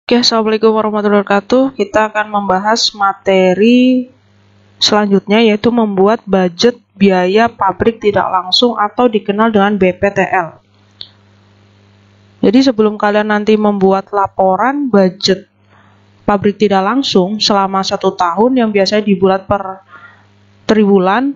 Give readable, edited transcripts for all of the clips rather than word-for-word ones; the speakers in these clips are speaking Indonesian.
Oke, Assalamualaikum warahmatullahi wabarakatuh. Kita akan membahas materi selanjutnya, yaitu membuat budget biaya pabrik tidak langsung atau dikenal dengan BPTL. Jadi sebelum kalian nanti membuat laporan budget pabrik tidak langsung selama 1 tahun yang biasanya dibuat per triwulan,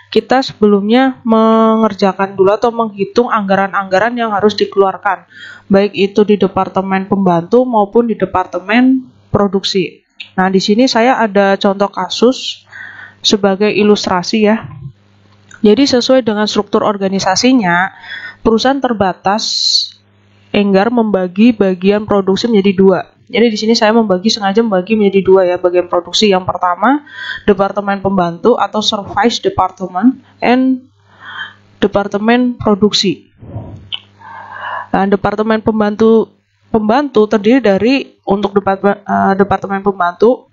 kita sebelumnya mengerjakan dulu atau menghitung anggaran-anggaran yang harus dikeluarkan, baik itu di departemen pembantu maupun di departemen produksi. Nah, di sini saya ada contoh kasus sebagai ilustrasi ya. Jadi sesuai dengan struktur organisasinya, perusahaan terbatas Enggar membagi bagian produksi menjadi 2. Jadi di sini saya sengaja membagi menjadi 2 ya, bagian produksi. Yang pertama, departemen pembantu atau service department and departemen produksi. Nah, departemen pembantu terdiri dari, untuk departemen pembantu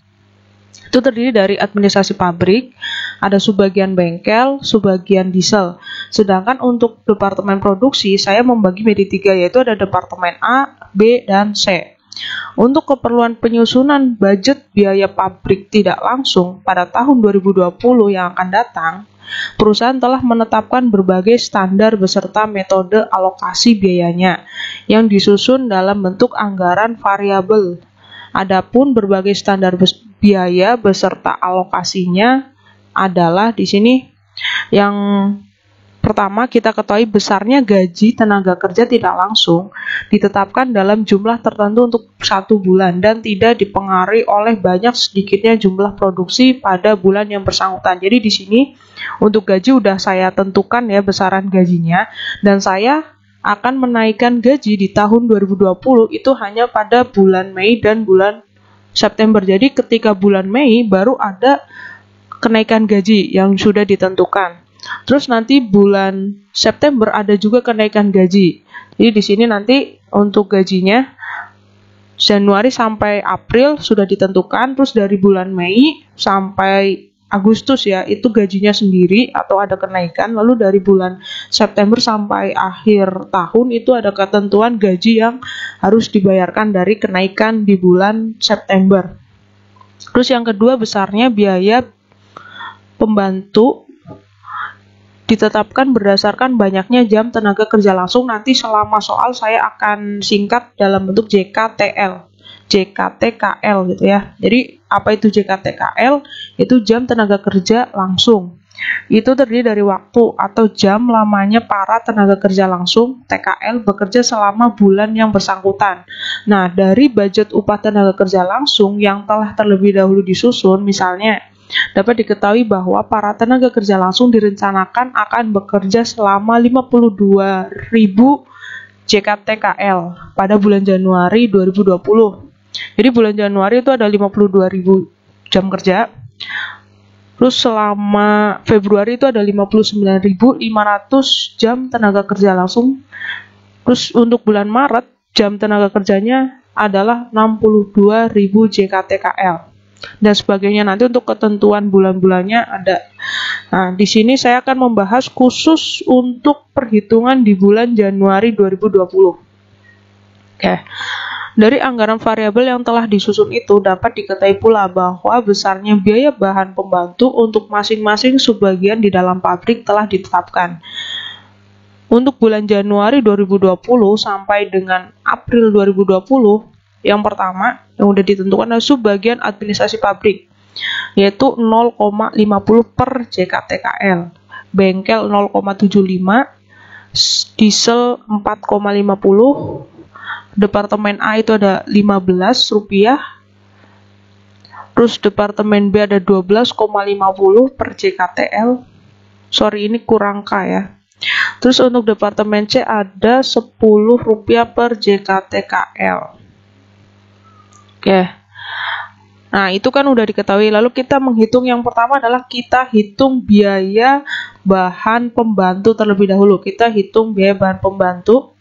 itu terdiri dari administrasi pabrik, ada subbagian bengkel, subbagian diesel. Sedangkan untuk departemen produksi saya membagi menjadi 3, yaitu ada departemen A, B, dan C. Untuk keperluan penyusunan budget biaya pabrik tidak langsung pada tahun 2020 yang akan datang, perusahaan telah menetapkan berbagai standar beserta metode alokasi biayanya yang disusun dalam bentuk anggaran variabel. Adapun berbagai standar biaya beserta alokasinya adalah di sini yang pertama, kita ketahui besarnya gaji tenaga kerja tidak langsung ditetapkan dalam jumlah tertentu untuk 1 bulan dan tidak dipengaruhi oleh banyak sedikitnya jumlah produksi pada bulan yang bersangkutan. Jadi di sini untuk gaji udah saya tentukan ya besaran gajinya, dan saya akan menaikkan gaji di tahun 2020 itu hanya pada bulan Mei dan bulan September. Jadi ketika bulan Mei baru ada kenaikan gaji yang sudah ditentukan. Terus nanti bulan September ada juga kenaikan gaji. Jadi di sini nanti untuk gajinya Januari sampai April sudah ditentukan, terus dari bulan Mei sampai Agustus ya itu gajinya sendiri atau ada kenaikan. Lalu dari bulan September sampai akhir tahun itu ada ketentuan gaji yang harus dibayarkan dari kenaikan di bulan September. Terus yang kedua, besarnya biaya pembantu ditetapkan berdasarkan banyaknya jam tenaga kerja langsung. Nanti selama soal saya akan singkat dalam bentuk JKTL, JKTKL gitu ya. Jadi apa itu JKTKL? Itu jam tenaga kerja langsung. Itu terdiri dari waktu atau jam lamanya para tenaga kerja langsung TKL bekerja selama bulan yang bersangkutan. Nah, dari budget upah tenaga kerja langsung yang telah terlebih dahulu disusun, misalnya dapat diketahui bahwa para tenaga kerja langsung direncanakan akan bekerja selama 52.000 JKTKL pada bulan Januari 2020. Jadi bulan Januari itu ada 52.000 jam kerja. Terus selama Februari itu ada 59.500 jam tenaga kerja langsung. Terus untuk bulan Maret jam tenaga kerjanya adalah 62.000 JKTKL. Dan sebagainya. Nanti untuk ketentuan bulan-bulannya ada. Nah, di sini saya akan membahas khusus untuk perhitungan di bulan Januari 2020. Oke. Dari anggaran variabel yang telah disusun itu dapat diketahui pula bahwa besarnya biaya bahan pembantu untuk masing-masing subbagian di dalam pabrik telah ditetapkan. Untuk bulan Januari 2020 sampai dengan April 2020, yang pertama yang sudah ditentukan adalah subbagian administrasi pabrik, yaitu 0,50 per JKTKL, bengkel 0,75, diesel 4,50, departemen A itu ada 15 rupiah, terus departemen B ada 12,50 per JKTL. Sorry, ini kurang K ya. Terus untuk departemen C ada 10 rupiah per JKTKL. Oke. Nah, itu kan udah diketahui. Lalu kita menghitung, yang pertama adalah kita hitung biaya bahan pembantu terlebih dahulu. Kita hitung biaya bahan pembantu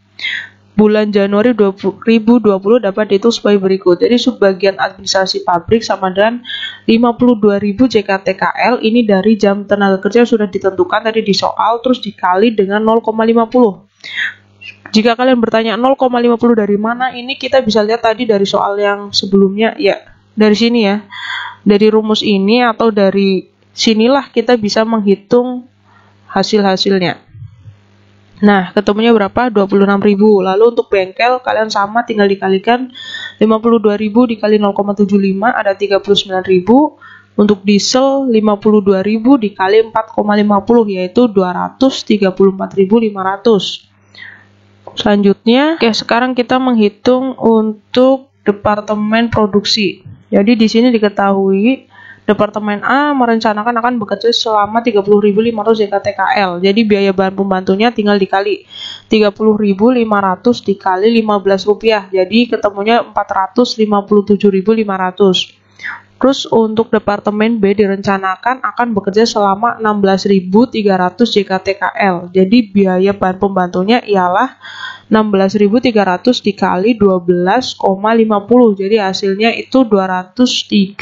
bulan Januari 2020 dapat dihitung sebagai berikut. Jadi subbagian administrasi pabrik sama dengan 52.000 JKTKL. Ini dari jam tenaga kerja yang sudah ditentukan tadi di soal, terus dikali dengan 0,50. Jika kalian bertanya 0,50 dari mana, ini kita bisa lihat tadi dari soal yang sebelumnya ya. Dari sini ya. Dari rumus ini atau dari sinilah kita bisa menghitung hasil-hasilnya. Nah, ketemunya berapa? 26.000. Lalu untuk bengkel kalian sama, tinggal dikalikan 52.000 dikali 0,75 ada 39.000. Untuk diesel 52.000 dikali 4,50 yaitu 234.500. Selanjutnya, oke, sekarang kita menghitung untuk departemen produksi. Jadi di sini diketahui Departemen A merencanakan akan bekerja selama 30.500 JKTKL. Jadi biaya bahan pembantunya tinggal dikali 30.500 dikali 15 rupiah. Jadi ketemunya 457.500. Terus untuk Departemen B direncanakan akan bekerja selama 16.300 JKTKL. Jadi biaya bahan pembantunya ialah 16.300 dikali 12,50. Jadi hasilnya itu 203.750.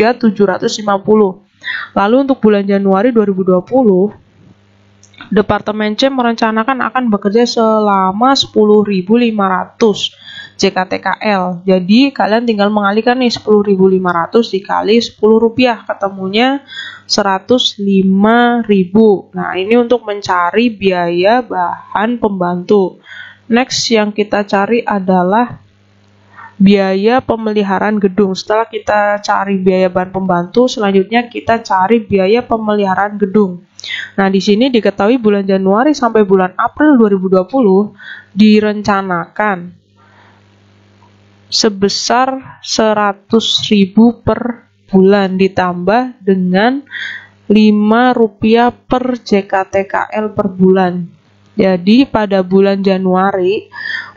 Lalu untuk bulan Januari 2020, Departemen C merencanakan akan bekerja selama 10.500 JKTKL. Jadi kalian tinggal mengalihkan nih 10.500 dikali 10 rupiah, ketemunya 105.000. Nah, ini untuk mencari biaya bahan pembantu. Next yang kita cari adalah biaya pemeliharaan gedung. Setelah kita cari biaya bahan pembantu, selanjutnya kita cari biaya pemeliharaan gedung. Nah, di sini diketahui bulan Januari sampai bulan April 2020 direncanakan sebesar 100.000 per bulan ditambah dengan 5 rupiah per JKTKL per bulan. Jadi pada bulan Januari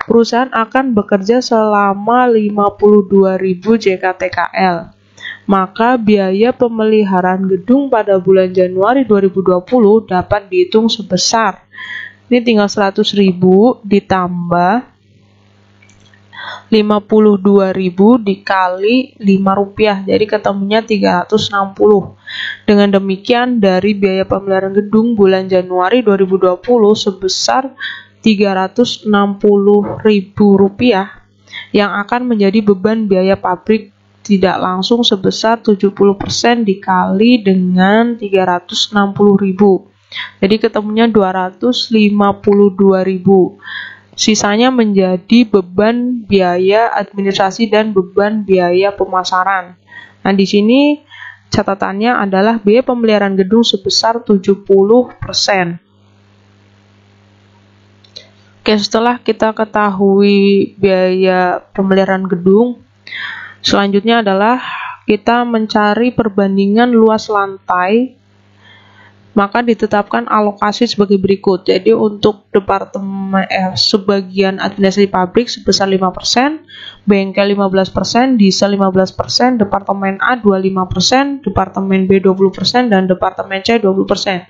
perusahaan akan bekerja selama 52.000 JKTKL. Maka biaya pemeliharaan gedung pada bulan Januari 2020 dapat dihitung sebesar, ini tinggal 100.000 ditambah 52.000 dikali 5 rupiah, jadi ketemunya 360. Dengan demikian dari biaya pemeliharaan gedung bulan Januari 2020 sebesar 360.000 rupiah yang akan menjadi beban biaya pabrik tidak langsung sebesar 70% dikali dengan 360.000. Jadi ketemunya 252.000. Sisanya menjadi beban biaya administrasi dan beban biaya pemasaran. Nah, di sini catatannya adalah biaya pemeliharaan gedung sebesar 70%. Oke, setelah kita ketahui biaya pemeliharaan gedung, selanjutnya adalah kita mencari perbandingan luas lantai. Maka ditetapkan alokasi sebagai berikut. Jadi untuk departemen sebagian administrasi pabrik sebesar 5%, bengkel 15%, diesel 15%, departemen A 25%, departemen B 20%, dan departemen C 20%.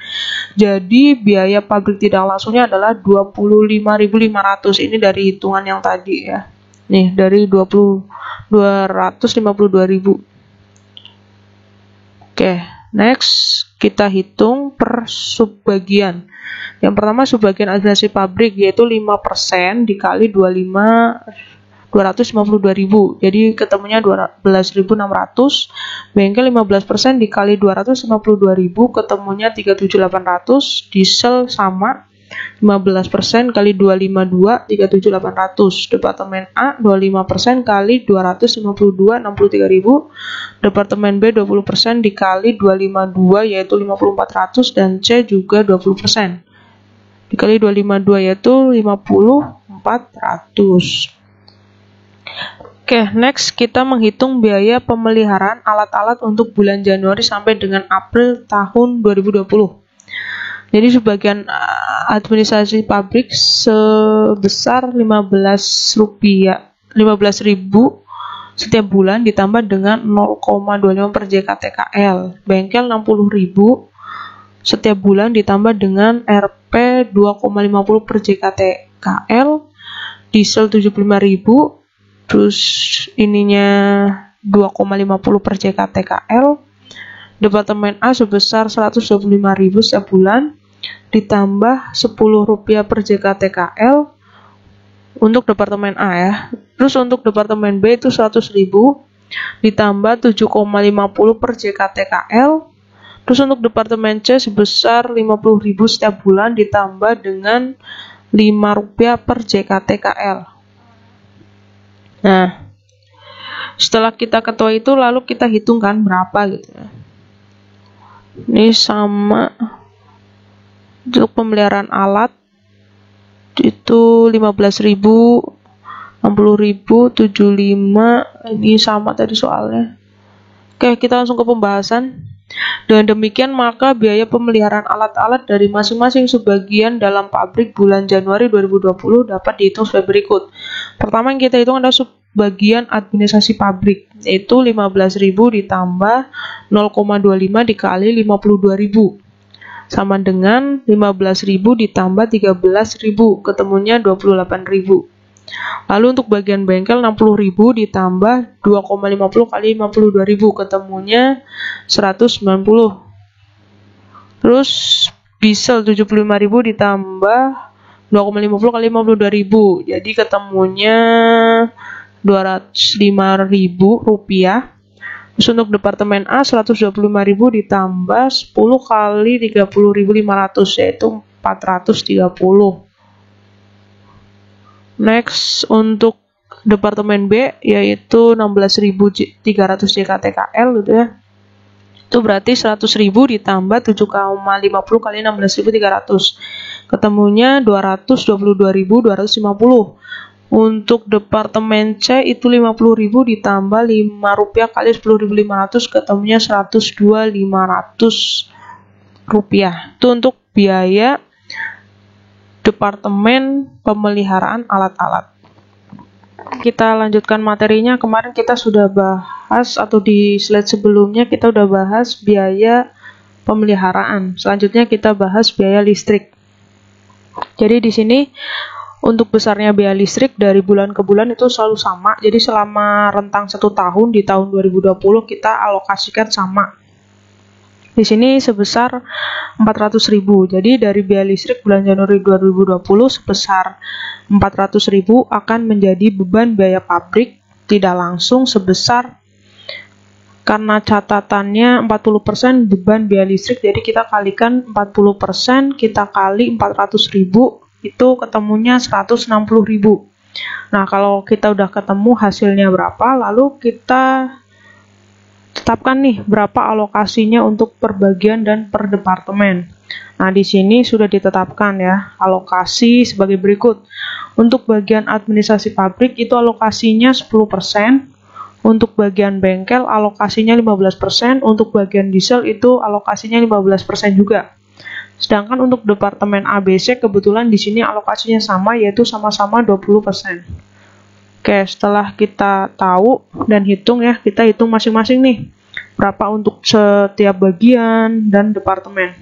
Jadi biaya pabrik tidak langsungnya adalah 25.500. Ini dari hitungan yang tadi ya. Nih dari 252.000. Oke. Next, kita hitung per subbagian. Yang pertama subbagian administrasi pabrik yaitu 5% dikali 252.000. Jadi ketemunya 12.600. Bengkel 15% dikali 252.000 ketemunya 37.800. Diesel sama 15% kali 252 37.800. Departemen A 25% kali 252 63.000. Departemen B 20% dikali 252 yaitu 5400 dan C juga 20% dikali 252 yaitu 5400. Oke, next kita menghitung biaya pemeliharaan alat-alat untuk bulan Januari sampai dengan April tahun 2020. Jadi sebagian administrasi pabrik sebesar 15.000 setiap bulan ditambah dengan 0,25 per JKTKL. Bengkel 60.000 setiap bulan ditambah dengan Rp 2,50 per JKTKL. Diesel 75.000 terus ininya 2,50 per JKTKL. Departemen A sebesar 125.000 setiap bulan ditambah Rp10 per JKTKL untuk departemen A ya. Terus untuk departemen B itu 100.000 ditambah 7,50 per JKTKL. Terus untuk departemen C sebesar 50.000 setiap bulan ditambah dengan Rp5 per JKTKL. Nah, setelah kita ketahui itu lalu kita hitungkan berapa gitu ya. Ini sama untuk pemeliharaan alat itu 15.000, 60.000, 75. Ini sama tadi soalnya. Oke, kita langsung ke pembahasan. Dengan demikian maka biaya pemeliharaan alat-alat dari masing-masing subbagian dalam pabrik bulan Januari 2020 dapat dihitung sebagai berikut. Pertama yang kita hitung adalah subbagian administrasi pabrik, yaitu 15.000 ditambah 0,25 dikali 52.000 sama dengan 15.000 ditambah 13.000, ketemunya 28.000. Lalu untuk bagian bengkel 60.000 ditambah 2,50 kali 52.000, ketemunya 190. Terus diesel 75.000 ditambah 2,50 kali 52.000, jadi ketemunya 205.000 rupiah. Terus untuk departemen A 125.000 ditambah 10 kali 30.500, yaitu 430. Next untuk departemen B yaitu 16.300 JKTKL gitu ya. Itu berarti 100.000 ditambah 7,50 kali 16.300, ketemunya 222.250. Untuk departemen C itu 50.000 ditambah Rp5 kali 10.500, ketemunya 102.500 rupiah. Itu untuk biaya departemen pemeliharaan alat-alat. Kita lanjutkan materinya. Kemarin kita sudah bahas, atau di slide sebelumnya kita sudah bahas biaya pemeliharaan. Selanjutnya kita bahas biaya listrik. Jadi di sini untuk besarnya biaya listrik dari bulan ke bulan itu selalu sama. Jadi selama rentang 1 tahun di tahun 2020 kita alokasikan sama. Di sini sebesar 400.000. Jadi dari biaya listrik bulan Januari 2020 sebesar 400.000 akan menjadi beban biaya pabrik tidak langsung sebesar, karena catatannya 40% beban biaya listrik, jadi kita kalikan 40%, kita kali 400.000, itu ketemunya 160.000. Nah, kalau kita udah ketemu hasilnya berapa, lalu kita tetapkan nih berapa alokasinya untuk per bagian dan per departemen. Nah, di sini sudah ditetapkan ya alokasi sebagai berikut. Untuk bagian administrasi pabrik itu alokasinya 10%, untuk bagian bengkel alokasinya 15%, untuk bagian diesel itu alokasinya 15% juga. Sedangkan untuk departemen ABC kebetulan di sini alokasinya sama, yaitu sama-sama 20%. Oke, setelah kita tahu dan hitung ya, kita hitung masing-masing nih berapa untuk setiap bagian dan departemen.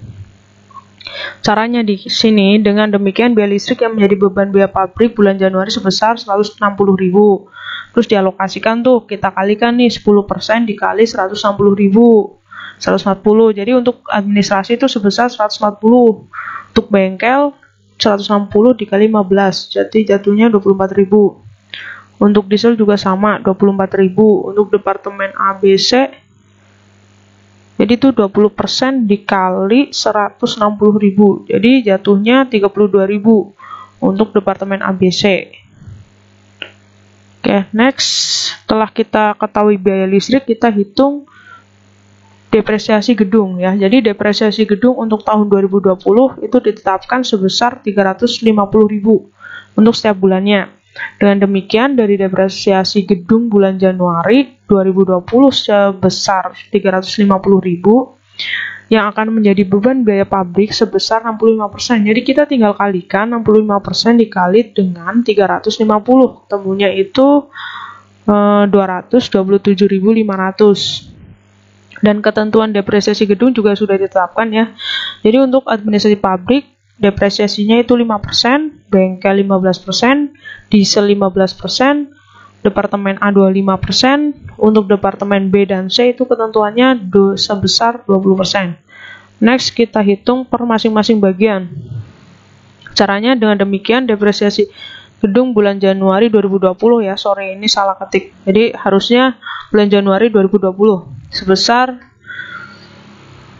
Caranya di sini, dengan demikian biaya listrik yang menjadi beban biaya pabrik bulan Januari sebesar 160.000. Terus dialokasikan tuh, kita kalikan nih 10% dikali 160.000. 140. Jadi untuk administrasi itu sebesar 140. Untuk bengkel 160 dikali 15. Jadi jatuhnya 24.000. Untuk diesel juga sama, 24.000. Untuk departemen ABC jadi itu 20% dikali 160.000. Jadi jatuhnya 32.000 untuk departemen ABC. Oke, next. Setelah kita ketahui biaya listrik, kita hitung depresiasi gedung ya. Jadi depresiasi gedung untuk tahun 2020 itu ditetapkan sebesar 350.000 untuk setiap bulannya. Dengan demikian dari depresiasi gedung bulan Januari 2020 sebesar 350.000 yang akan menjadi beban biaya pabrik sebesar 65%. Jadi kita tinggal kalikan 65% dikali dengan 350. Ketemunya itu 227.500. Dan ketentuan depresiasi gedung juga sudah ditetapkan ya. Jadi untuk administrasi pabrik depresiasinya itu 5%, bengkel 15%, diesel 15%, departemen A 25%, untuk departemen B dan C itu ketentuannya sebesar 20%. Next kita hitung per masing-masing bagian. Caranya dengan demikian depresiasi gedung bulan Januari 2020 ya, sorry ini salah ketik. Jadi harusnya bulan Januari 2020 sebesar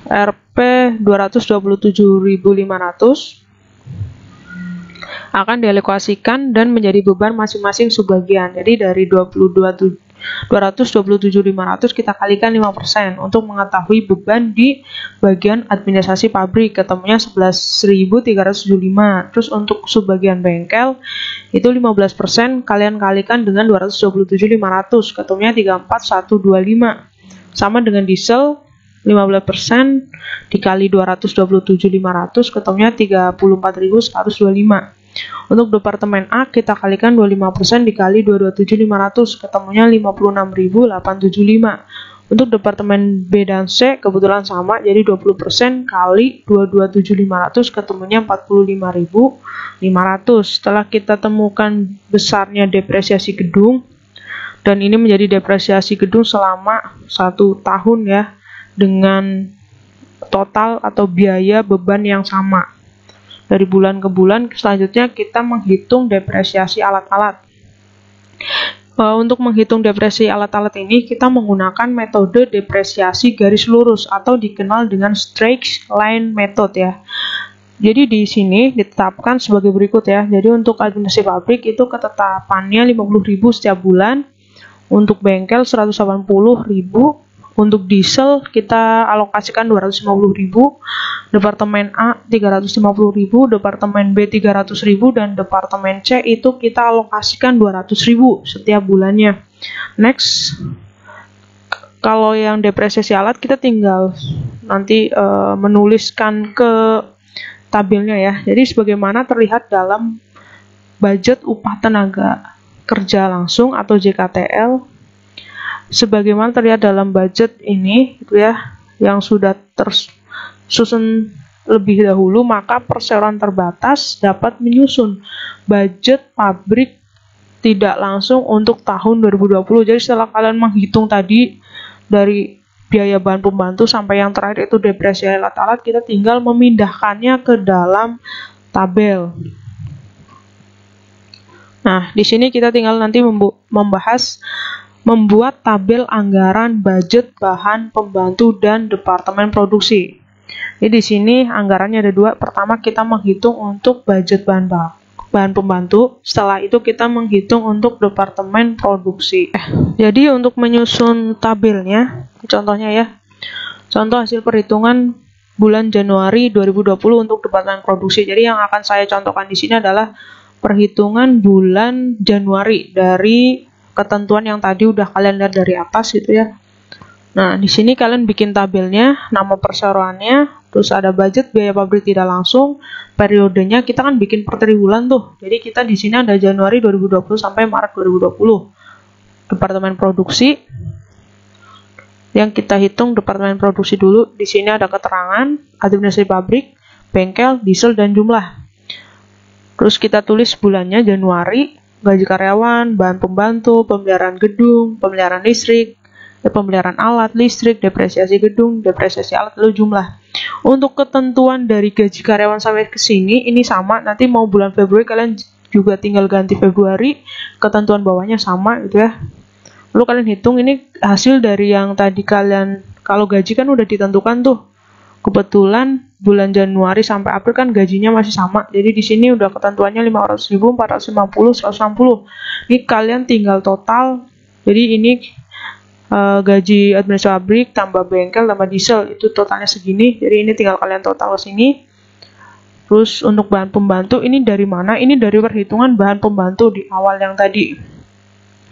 Rp 227.500 akan dialokasikan dan menjadi beban masing-masing subbagian. Jadi dari 227.500 kita kalikan 5% untuk mengetahui beban di bagian administrasi pabrik, ketemunya 11.375. Terus untuk subbagian bengkel itu 15% kalian kalikan dengan 227.500, ketemunya 34.125. Sama dengan diesel 15% dikali 227.500, ketemunya 34.125. Untuk departemen A kita kalikan 25% dikali 227.500, ketemunya 56.875. Untuk departemen B dan C kebetulan sama, jadi 20% kali 227.500, ketemunya 45.500. Setelah kita temukan besarnya depresiasi gedung, dan ini menjadi depresiasi gedung selama 1 tahun ya, dengan total atau biaya beban yang sama. Dari bulan ke bulan, selanjutnya kita menghitung depresiasi alat-alat. Untuk menghitung depresiasi alat-alat ini, kita menggunakan metode depresiasi garis lurus atau dikenal dengan straight line method ya. Jadi di sini ditetapkan sebagai berikut ya. Jadi untuk administrasi pabrik itu ketetapannya 50.000 setiap bulan, untuk bengkel 180.000, untuk diesel kita alokasikan 250.000, departemen A 350.000, departemen B 300.000, dan departemen C itu kita alokasikan 200.000 setiap bulannya. Next, kalau yang depresiasi alat kita tinggal nanti menuliskan ke tabelnya ya. Jadi sebagaimana terlihat dalam budget upah tenaga kerja langsung atau JKTL, sebagaimana terlihat dalam budget ini gitu ya, yang sudah tersusun lebih dahulu, maka perseroan terbatas dapat menyusun budget pabrik tidak langsung untuk tahun 2020. Jadi setelah kalian menghitung tadi dari biaya bahan pembantu sampai yang terakhir itu depresiasi alat-alat, kita tinggal memindahkannya ke dalam tabel. Nah, di sini kita tinggal nanti membuat tabel anggaran budget bahan pembantu dan departemen produksi. Jadi di sini anggarannya ada 2. Pertama kita menghitung untuk budget bahan pembantu. Setelah itu kita menghitung untuk departemen produksi. Jadi untuk menyusun tabelnya, contohnya ya. Contoh hasil perhitungan bulan Januari 2020 untuk departemen produksi. Jadi yang akan saya contohkan di sini adalah perhitungan bulan Januari dari ketentuan yang tadi udah kalian lihat dari atas gitu ya. Nah, di sini kalian bikin tabelnya, nama perseroannya, terus ada budget biaya pabrik tidak langsung, periodenya kita kan bikin per triwulan tuh. Jadi kita di sini ada Januari 2020 sampai Maret 2020. Departemen produksi yang kita hitung departemen produksi dulu. Di sini ada keterangan administrasi pabrik, bengkel, diesel, dan jumlah. Terus kita tulis bulannya Januari, gaji karyawan, bahan pembantu, pemeliharaan gedung, pemeliharaan listrik, pemeliharaan alat listrik, depresiasi gedung, depresiasi alat, lalu jumlah. Untuk ketentuan dari gaji karyawan sampai ke sini ini sama, nanti mau bulan Februari kalian juga tinggal ganti Februari, ketentuan bawahnya sama gitu ya. Lalu kalian hitung ini hasil dari yang tadi kalian, kalau gaji kan udah ditentukan tuh. Kebetulan bulan Januari sampai April kan gajinya masih sama. Jadi di sini udah ketentuannya 500.000, 450, 160. Ini kalian tinggal total. Jadi ini gaji administrasi pabrik tambah bengkel tambah diesel itu totalnya segini. Jadi ini tinggal kalian total ke sini. Terus untuk bahan pembantu ini dari mana? Ini dari perhitungan bahan pembantu di awal yang tadi.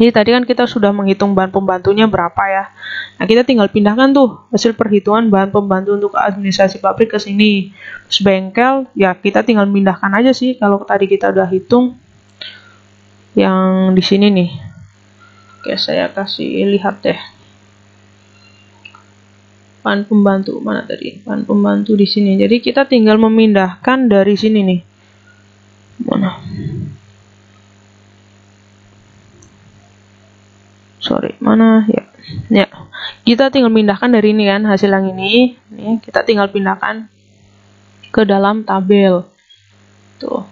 Jadi tadi kan kita sudah menghitung bahan pembantunya berapa ya. Nah, kita tinggal pindahkan tuh hasil perhitungan bahan pembantu untuk administrasi pabrik ke sini. Terus bengkel, ya kita tinggal pindahkan aja sih kalau tadi kita udah hitung yang di sini nih. Oke, saya kasih lihat deh. Bahan pembantu mana tadi? Bahan pembantu di sini. Jadi kita tinggal memindahkan dari sini nih. Mana? Sorry, mana ya? Ya, kita tinggal pindahkan dari ini kan hasil yang ini. Nih, kita tinggal pindahkan ke dalam tabel. Tuh.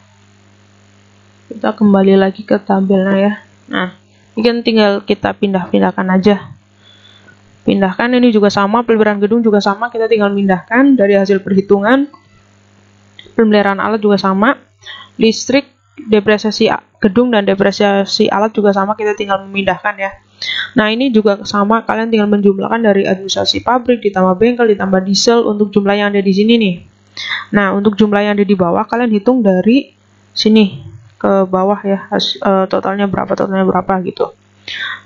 Kita kembali lagi ke tabelnya ya. Nah, ini kan tinggal kita pindah-pindahkan aja. Pindahkan, ini juga sama, pemeliharaan gedung juga sama, kita tinggal pindahkan dari hasil perhitungan. Pemeliharaan alat juga sama, listrik, depresiasi gedung dan depresiasi alat juga sama, kita tinggal memindahkan ya. Nah, ini juga sama, kalian tinggal menjumlahkan dari administrasi pabrik ditambah bengkel ditambah diesel untuk jumlah yang ada di sini nih. Nah, untuk jumlah yang ada di bawah kalian hitung dari sini ke bawah ya, totalnya berapa gitu.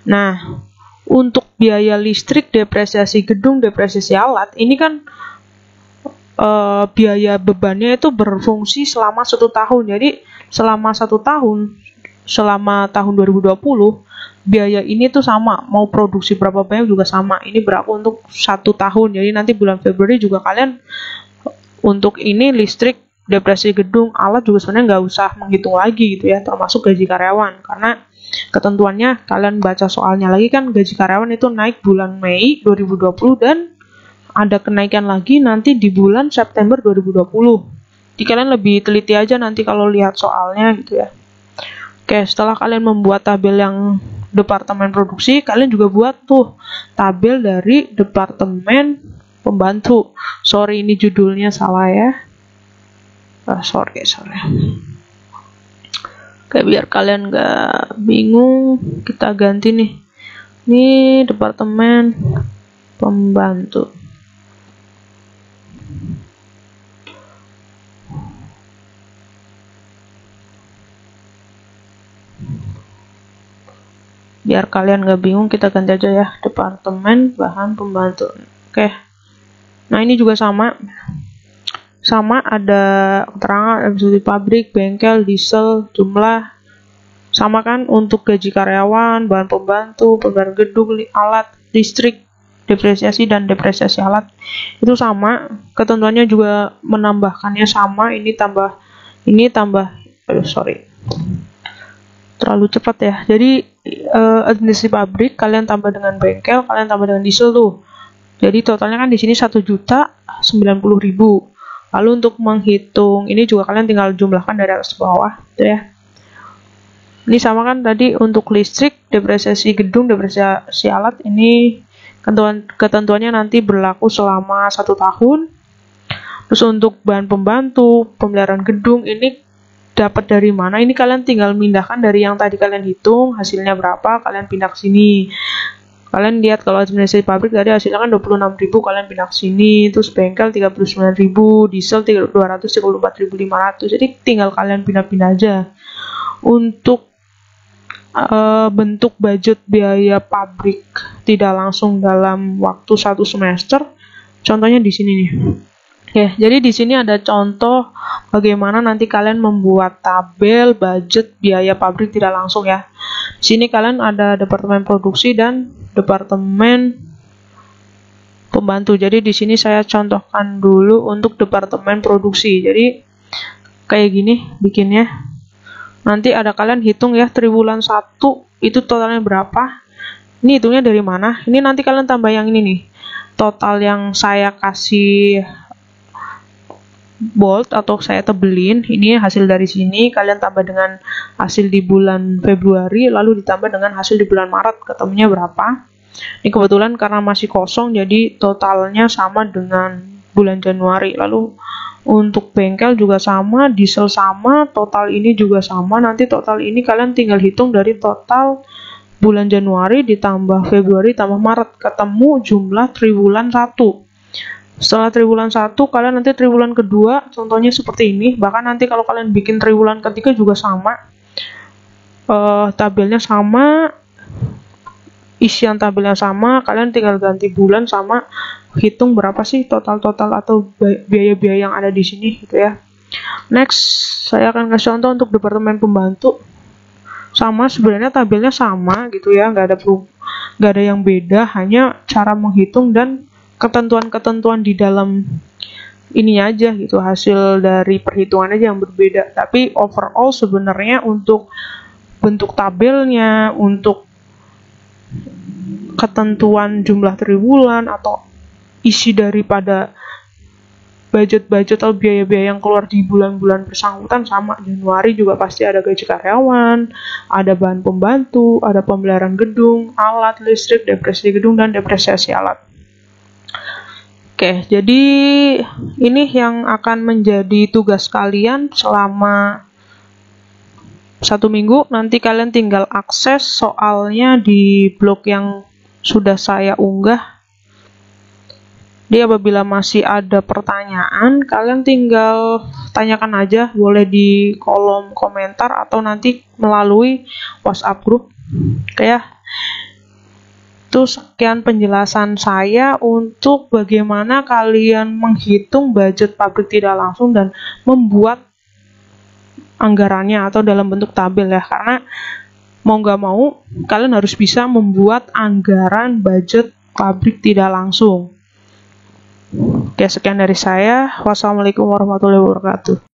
Nah, untuk biaya listrik, depresiasi gedung, depresiasi alat, ini kan biaya bebannya itu berfungsi selama 1 tahun. Jadi selama 1 tahun, selama tahun 2020, biaya ini tuh sama, mau produksi berapa banyak juga sama. Ini berlaku untuk 1 tahun. Jadi nanti bulan Februari juga kalian untuk ini listrik, depresiasi gedung, alat juga sebenarnya nggak usah menghitung lagi gitu ya, termasuk gaji karyawan, karena ketentuannya kalian baca soalnya lagi kan, gaji karyawan itu naik bulan Mei 2020 dan ada kenaikan lagi nanti di bulan September 2020. Jadi kalian lebih teliti aja nanti kalau lihat soalnya gitu ya. Oke, setelah kalian membuat tabel yang departemen produksi, kalian juga buat tuh tabel dari departemen pembantu. Sorry, ini judulnya salah ya. Sorry. Oke, biar kalian nggak bingung, kita ganti nih. Ini departemen pembantu. Biar kalian nggak bingung, kita ganti aja ya, departemen bahan pembantu. Oke. Nah, ini juga sama ada keterangan administrasi pabrik, bengkel, diesel, jumlah sama kan untuk gaji karyawan, bahan pembantu, pemeliharaan gedung, alat, listrik, depresiasi dan depresiasi alat itu sama. Ketentuannya juga menambahkannya sama, ini tambah terlalu cepat ya. Jadi administrasi pabrik kalian tambah dengan bengkel, kalian tambah dengan diesel tuh. Jadi totalnya kan di sini 1.090.000. Lalu untuk menghitung ini juga kalian tinggal jumlahkan dari atas ke bawah gitu ya. Ini sama kan tadi untuk listrik, depresiasi gedung, depresiasi alat, ini ketentuannya nanti berlaku selama 1 tahun. Terus untuk bahan pembantu, pemeliharaan gedung ini dapat dari mana? Ini kalian tinggal mindahkan dari yang tadi kalian hitung, hasilnya berapa, kalian pindah ke sini. Kalian lihat kalau administrasi pabrik tadi hasilnya kan 26.000, kalian pindah ke sini. Terus bengkel 39.000, diesel 234.500. Jadi tinggal kalian pindah-pindah aja. Untuk bentuk budget biaya pabrik tidak langsung dalam waktu 1 semester, contohnya di sini nih. Ya, jadi di sini ada contoh bagaimana nanti kalian membuat tabel budget biaya pabrik tidak langsung ya. Di sini kalian ada departemen produksi dan departemen pembantu. Jadi di sini saya contohkan dulu untuk departemen produksi. Jadi kayak gini bikinnya. Nanti ada kalian hitung ya, triwulan 1 itu totalnya berapa. Ini hitungnya dari mana? Ini nanti kalian tambah yang ini nih. Total yang saya kasih bold atau saya tebelin, ini hasil dari sini, kalian tambah dengan hasil di bulan Februari, lalu ditambah dengan hasil di bulan Maret, ketemunya berapa. Ini kebetulan karena masih kosong, jadi totalnya sama dengan bulan Januari. Lalu untuk bengkel juga sama, diesel sama, total ini juga sama. Nanti total ini kalian tinggal hitung dari total bulan Januari ditambah Februari tambah Maret, ketemu jumlah triwulan 1. Setelah triwulan 1, kalian nanti triwulan kedua, contohnya seperti ini. Bahkan nanti kalau kalian bikin triwulan ketiga juga sama. Tabelnya sama, isian tabelnya sama, kalian tinggal ganti bulan sama hitung berapa sih total-total atau biaya-biaya yang ada di sini gitu ya. Next, saya akan kasih contoh untuk departemen pembantu. Sama, sebenarnya tabelnya sama gitu ya, nggak ada yang beda, hanya cara menghitung dan ketentuan-ketentuan di dalam ini aja gitu, hasil dari perhitungan aja yang berbeda. Tapi overall sebenarnya untuk bentuk tabelnya, untuk ketentuan jumlah triwulan atau isi daripada budget-budget atau biaya-biaya yang keluar di bulan-bulan bersangkutan sama. Januari juga pasti ada gaji karyawan, ada bahan pembantu, ada pemeliharaan gedung, alat listrik, depresiasi gedung, dan depresiasi alat. Oke, jadi ini yang akan menjadi tugas kalian selama 1 minggu. Nanti kalian tinggal akses soalnya di blog yang sudah saya unggah. Jadi apabila masih ada pertanyaan, kalian tinggal tanyakan aja, boleh di kolom komentar atau nanti melalui WhatsApp group. Oke ya. Itu sekian penjelasan saya untuk bagaimana kalian menghitung budget pabrik tidak langsung dan membuat anggarannya atau dalam bentuk tabel ya. Karena mau nggak mau, kalian harus bisa membuat anggaran budget pabrik tidak langsung. Oke, sekian dari saya. Wassalamualaikum warahmatullahi wabarakatuh.